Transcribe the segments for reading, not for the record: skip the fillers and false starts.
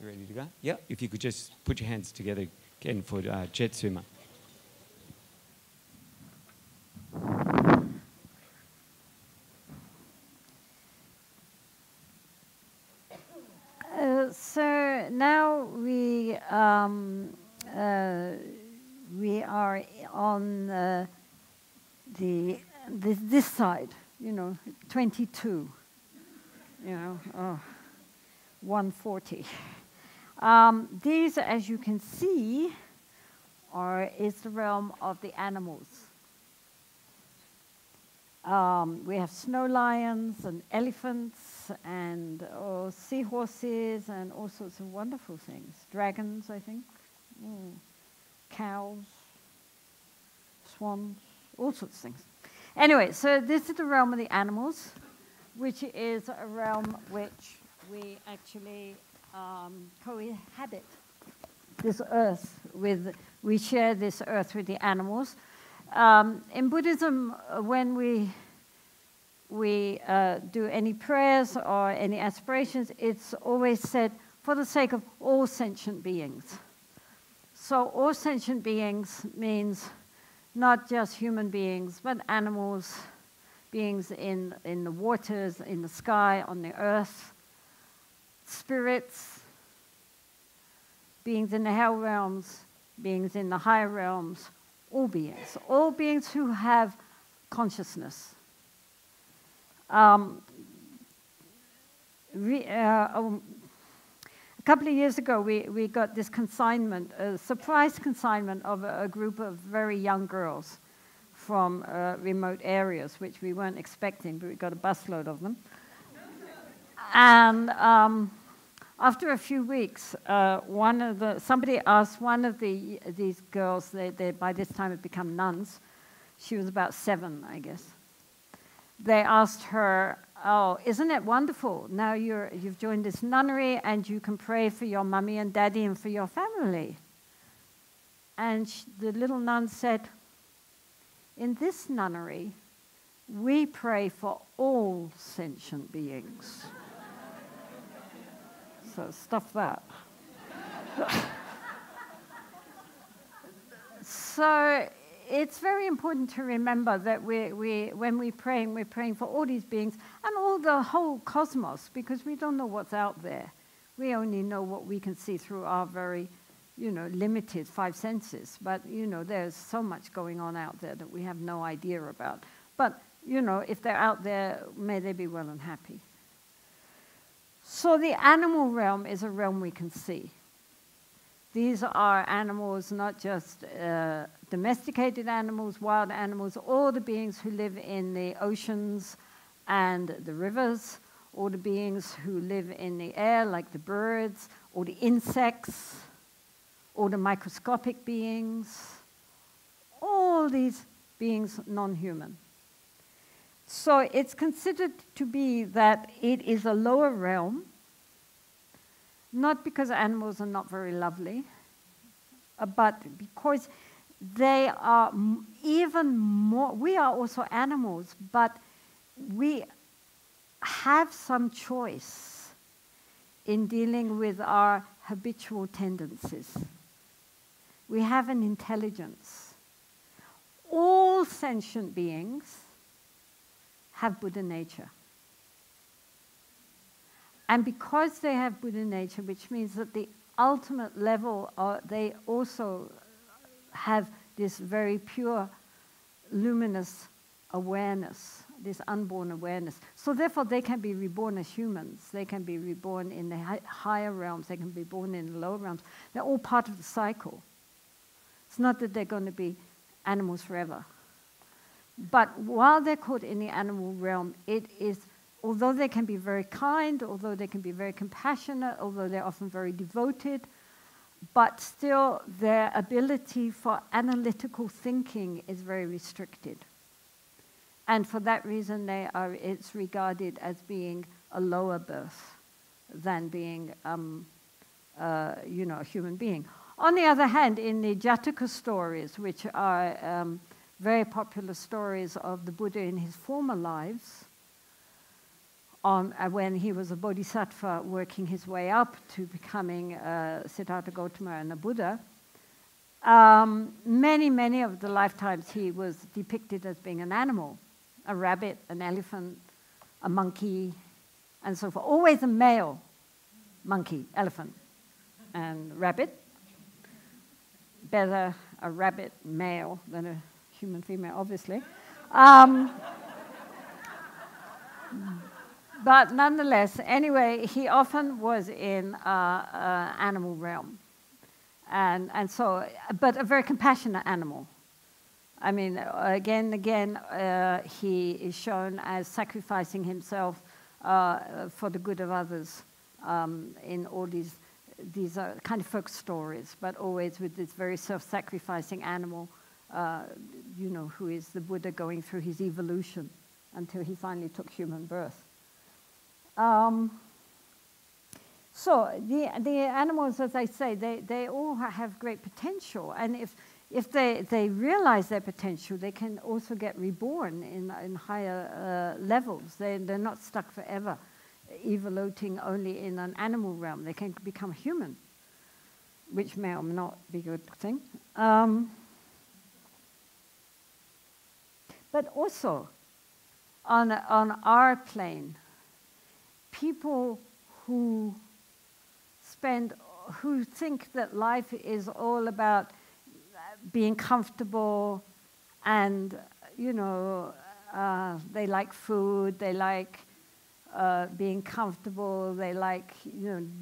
You ready to go? Yeah. If you could just put your hands together again for Jetsunma. So now we are on this side, 22, 140. These, as you can see, is the realm of the animals. We have snow lions and elephants and seahorses and all sorts of wonderful things. Dragons, I think. Cows, swans, all sorts of things. Anyway, so this is the realm of the animals, which is a realm which we actually cohabit this earth with. We share this earth with the animals. In Buddhism, when we do any prayers or any aspirations, it's always said for the sake of all sentient beings. So all sentient beings means not just human beings, but animals, beings in the waters, in the sky, on the earth, spirits, beings in the hell realms, beings in the higher realms, all beings who have consciousness. A couple of years ago, we got this consignment, a surprise consignment of a group of very young girls from remote areas, which we weren't expecting, but we got a busload of them. And after a few weeks, somebody asked one of these girls, they by this time had become nuns. She was about 7, I guess. They asked her, "Oh, isn't it wonderful? Now you've joined this nunnery and you can pray for your mummy and daddy and for your family." And the little nun said, "In this nunnery, we pray for all sentient beings." So stuff that. So it's very important to remember that when we're praying for all these beings and all the whole cosmos, because we don't know what's out there. We only know what we can see through our very, limited 5 senses. But, there's so much going on out there that we have no idea about. But, if they're out there, may they be well and happy. So the animal realm is a realm we can see. These are animals, not just domesticated animals, wild animals, all the beings who live in the oceans and the rivers, all the beings who live in the air, like the birds, all the insects, all the microscopic beings, all these beings non-human. So it's considered to be that it is a lower realm, not because animals are not very lovely, but because they are even more, we are also animals, but we have some choice in dealing with our habitual tendencies. We have an intelligence. All sentient beings have Buddha nature. And because they have Buddha nature, which means that the ultimate level, they also have this very pure, luminous awareness, this unborn awareness. So therefore, they can be reborn as humans. They can be reborn in the higher realms. They can be born in the lower realms. They're all part of the cycle. It's not that they're going to be animals forever. But while they're caught in the animal realm, it is, although they can be very kind, although they can be very compassionate, although they're often very devoted, but still their ability for analytical thinking is very restricted. And for that reason, it's regarded as being a lower birth than being, a human being. On the other hand, in the Jataka stories, which are very popular stories of the Buddha in his former lives, when he was a bodhisattva working his way up to becoming Siddhartha Gautama and a Buddha. Many of the lifetimes he was depicted as being an animal, a rabbit, an elephant, a monkey, and so forth. Always a male monkey, elephant, and rabbit. Better a rabbit male than a human female, obviously. But nonetheless, anyway, he often was in animal realm. And so, but a very compassionate animal. I mean, again, he is shown as sacrificing himself for the good of others in all these are kind of folk stories, but always with this very self-sacrificing animal, who is the Buddha going through his evolution until he finally took human birth. So the animals, as I say, they all have great potential, and if they realize their potential, they can also get reborn in higher levels. They're not stuck forever, evoluting only in an animal realm. They can become human, which may or may not be a good thing. But also, on our plane, people who think that life is all about being comfortable, and they like food, they like being comfortable, they like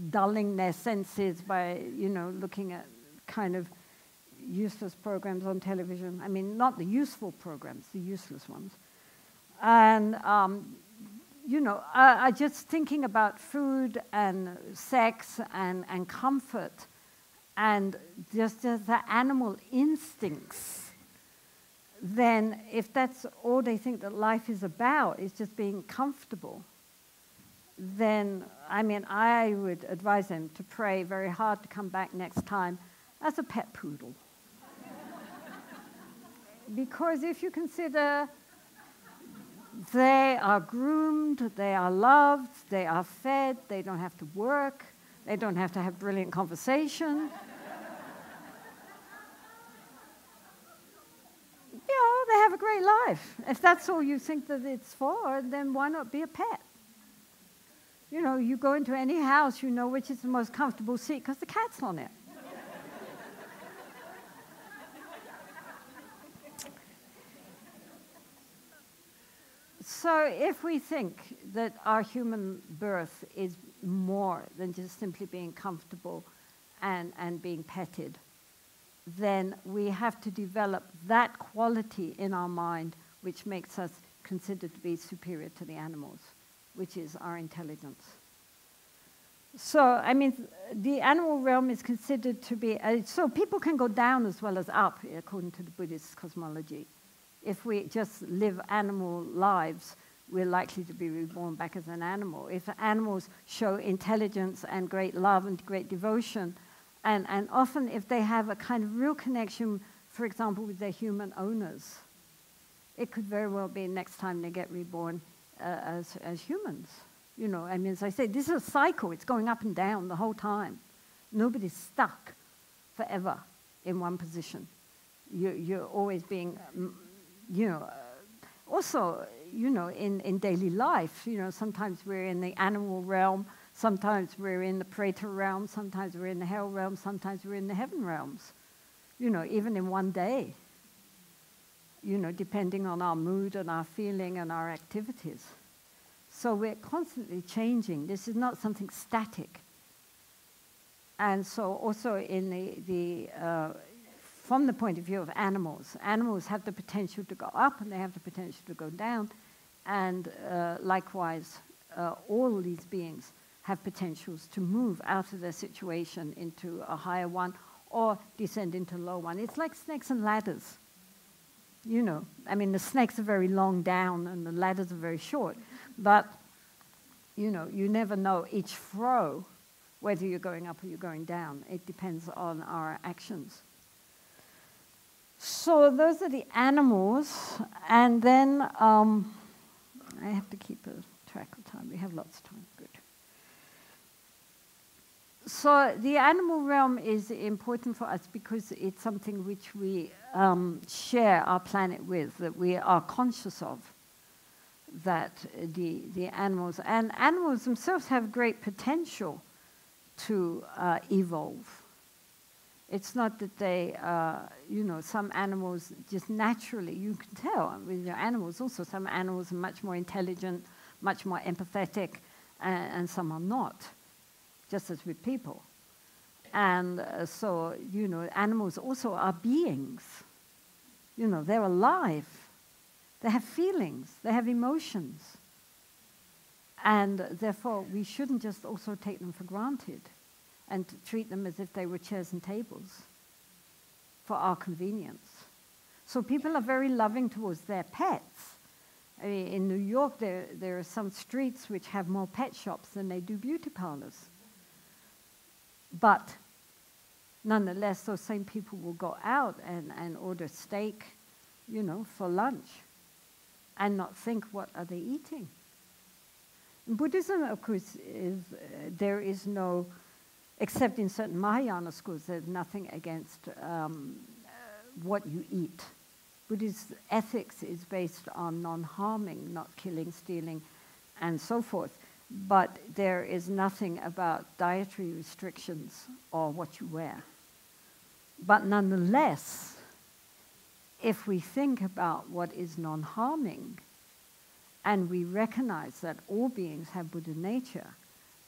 dulling their senses by looking at kind of useless programs on television. I mean, not the useful programs, the useless ones. And just thinking about food and sex and comfort and just the animal instincts, then if that's all they think that life is about, is just being comfortable, then, I mean, I would advise them to pray very hard to come back next time as a pet poodle. Because if you consider they are groomed, they are loved, they are fed, they don't have to work, they don't have to have brilliant conversation. They have a great life. If that's all you think that it's for, then why not be a pet? You go into any house, you know which is the most comfortable seat because the cat's on it. So if we think that our human birth is more than just simply being comfortable and being petted, then we have to develop that quality in our mind which makes us considered to be superior to the animals, which is our intelligence. So, I mean, the animal realm is considered to be, so people can go down as well as up, according to the Buddhist cosmology. If we just live animal lives, we're likely to be reborn back as an animal. If animals show intelligence and great love and great devotion, and often if they have a kind of real connection, for example, with their human owners, it could very well be next time they get reborn as humans. I mean, as I say, this is a cycle. It's going up and down the whole time. Nobody's stuck forever in one position. You're always being, also, in daily life, sometimes we're in the animal realm, sometimes we're in the Preta realm, sometimes we're in the hell realm, sometimes we're in the heaven realms, even in one day, depending on our mood and our feeling and our activities. So we're constantly changing. This is not something static. And so also in from the point of view of animals have the potential to go up and they have the potential to go down. And likewise, all these beings have potentials to move out of their situation into a higher one or descend into a low one. It's like snakes and ladders. I mean, the snakes are very long down and the ladders are very short. But, you never know each throw whether you're going up or you're going down. It depends on our actions. So those are the animals. And then I have to keep a track of time. We have lots of time. Good. So the animal realm is important for us because it's something which we share our planet with, that we are conscious of, that the animals, and animals themselves have great potential to evolve. It's not that they, some animals just naturally, you can tell with your animals also, some animals are much more intelligent, much more empathetic, and some are not, just as with people. And so, animals also are beings. They're alive. They have feelings. They have emotions. And therefore, we shouldn't just also take them for granted and treat them as if they were chairs and tables for our convenience. So people are very loving towards their pets. I mean, in New York, there are some streets which have more pet shops than they do beauty parlors. But nonetheless, those same people will go out and order steak, for lunch and not think, what are they eating? In Buddhism, of course, there is no, except in certain Mahayana schools, there's nothing against what you eat. Buddhist ethics is based on non-harming, not killing, stealing, and so forth. But there is nothing about dietary restrictions or what you wear. But nonetheless, if we think about what is non-harming, and we recognize that all beings have Buddha nature,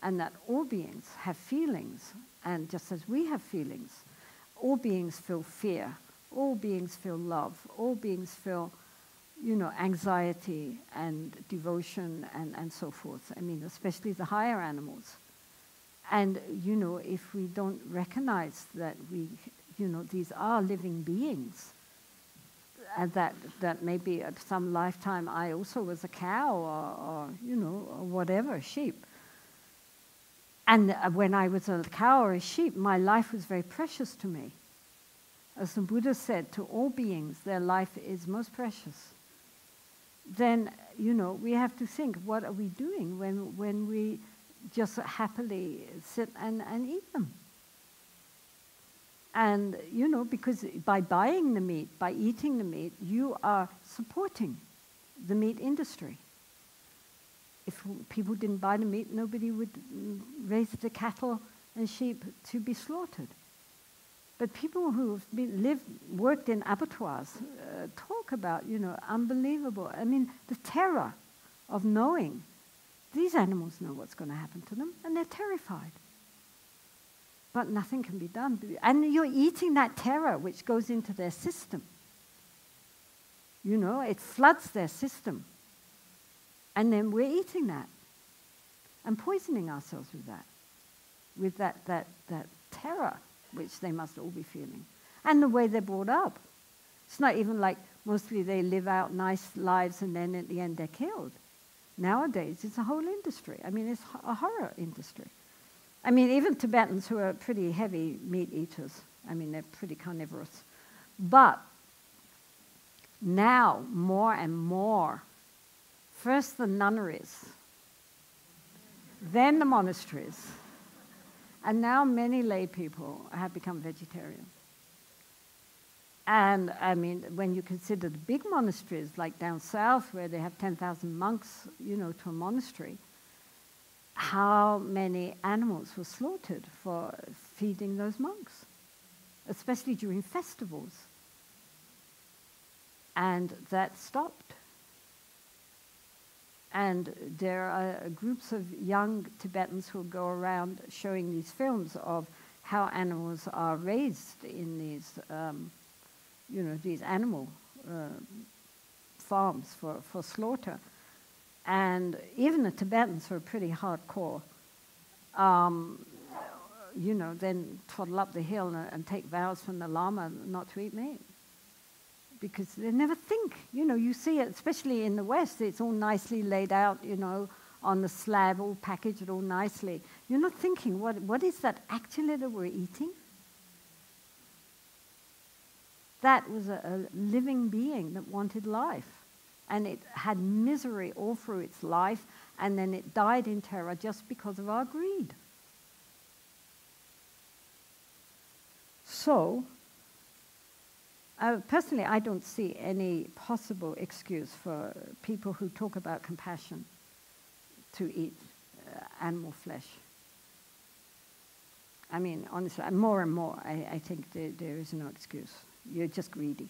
and that all beings have feelings, and just as we have feelings, all beings feel fear, all beings feel love, all beings feel, anxiety and devotion and so forth. I mean, especially the higher animals. And, if we don't recognize that these are living beings, and that maybe at some lifetime I also was a cow or whatever, a sheep. And when I was a cow or a sheep, my life was very precious to me. As the Buddha said, to all beings, their life is most precious. Then, we have to think, what are we doing when we just happily sit and eat them? And, because by buying the meat, by eating the meat, you are supporting the meat industry. If people didn't buy the meat, nobody would raise the cattle and sheep to be slaughtered. But people who have worked in abattoirs talk about, unbelievable. I mean, the terror of knowing these animals know what's going to happen to them, and they're terrified. But nothing can be done. And you're eating that terror which goes into their system. It floods their system. And then we're eating that and poisoning ourselves with that terror which they must all be feeling. And the way they're brought up. It's not even like mostly they live out nice lives and then at the end they're killed. Nowadays, it's a whole industry. I mean, it's a horror industry. I mean, even Tibetans who are pretty heavy meat eaters, I mean, they're pretty carnivorous. But now, more and more, first the nunneries, then the monasteries, and now many lay people have become vegetarian. And I mean, when you consider the big monasteries, like down south, where they have 10,000 monks, to a monastery, how many animals were slaughtered for feeding those monks, especially during festivals. And that stopped. And there are groups of young Tibetans who go around showing these films of how animals are raised in these, these animal farms for slaughter. And even the Tibetans are pretty hardcore. Then toddle up the hill and take vows from the Lama not to eat meat. Because they never think, you see it, especially in the West, it's all nicely laid out, on the slab, all packaged all nicely. You're not thinking, what is that actually that we're eating? That was a living being that wanted life. And it had misery all through its life, And then it died in terror just because of our greed. So, personally, I don't see any possible excuse for people who talk about compassion to eat animal flesh. I mean, honestly, more and more, I think there is no excuse. You're just greedy.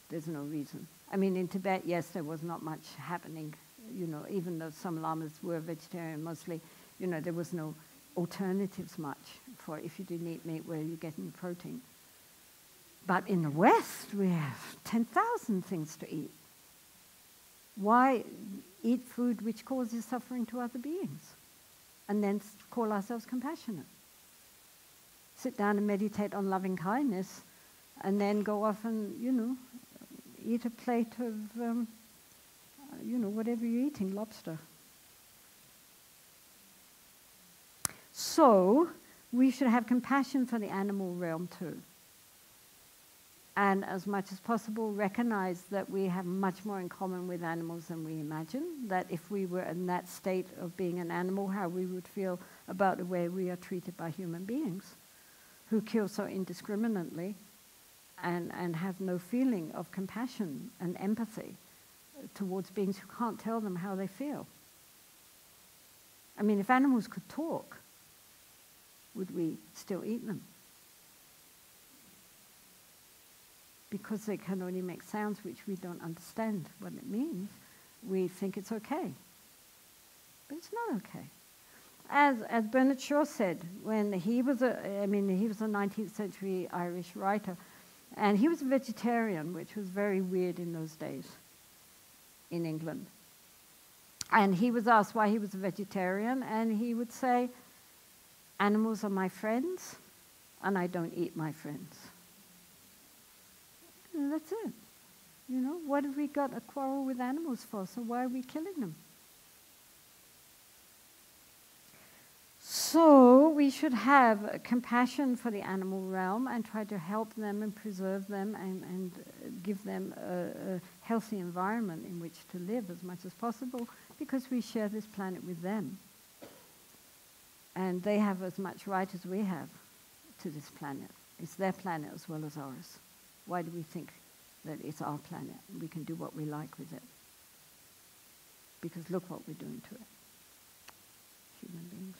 There's no reason. I mean, in Tibet, yes, there was not much happening. You know, even though some lamas were vegetarian mostly, you know, there was no alternatives much for if you didn't eat meat, where you're getting protein. But in the West, we have 10,000 things to eat. Why eat food which causes suffering to other beings and then call ourselves compassionate? Sit down and meditate on loving kindness and then go off and, you know, eat a plate of, you know, whatever you're eating, lobster. So, we should have compassion for the animal realm too. And as much as possible, recognize that we have much more in common with animals than we imagine. That if we were in that state of being an animal, how we would feel about the way we are treated by human beings, who kill so indiscriminately and have no feeling of compassion and empathy towards beings who can't tell them how they feel. I mean, if animals could talk, would we still eat them? Because they can only make sounds which we don't understand what it means, we think it's okay. But it's not okay. As Bernard Shaw said, when he was a 19th century Irish writer, and he was a vegetarian, which was very weird in those days in England. And he was asked why he was a vegetarian, and he would say, animals are my friends, and I don't eat my friends. And that's it. You know, what have we got a quarrel with animals for? So why are we killing them? So we should have compassion for the animal realm and try to help them and preserve them and give them a healthy environment in which to live as much as possible, because we share this planet with them. And they have as much right as we have to this planet. It's their planet as well as ours. Why do we think that it's our planet and we can do what we like with it? Because look what we're doing to it, human beings.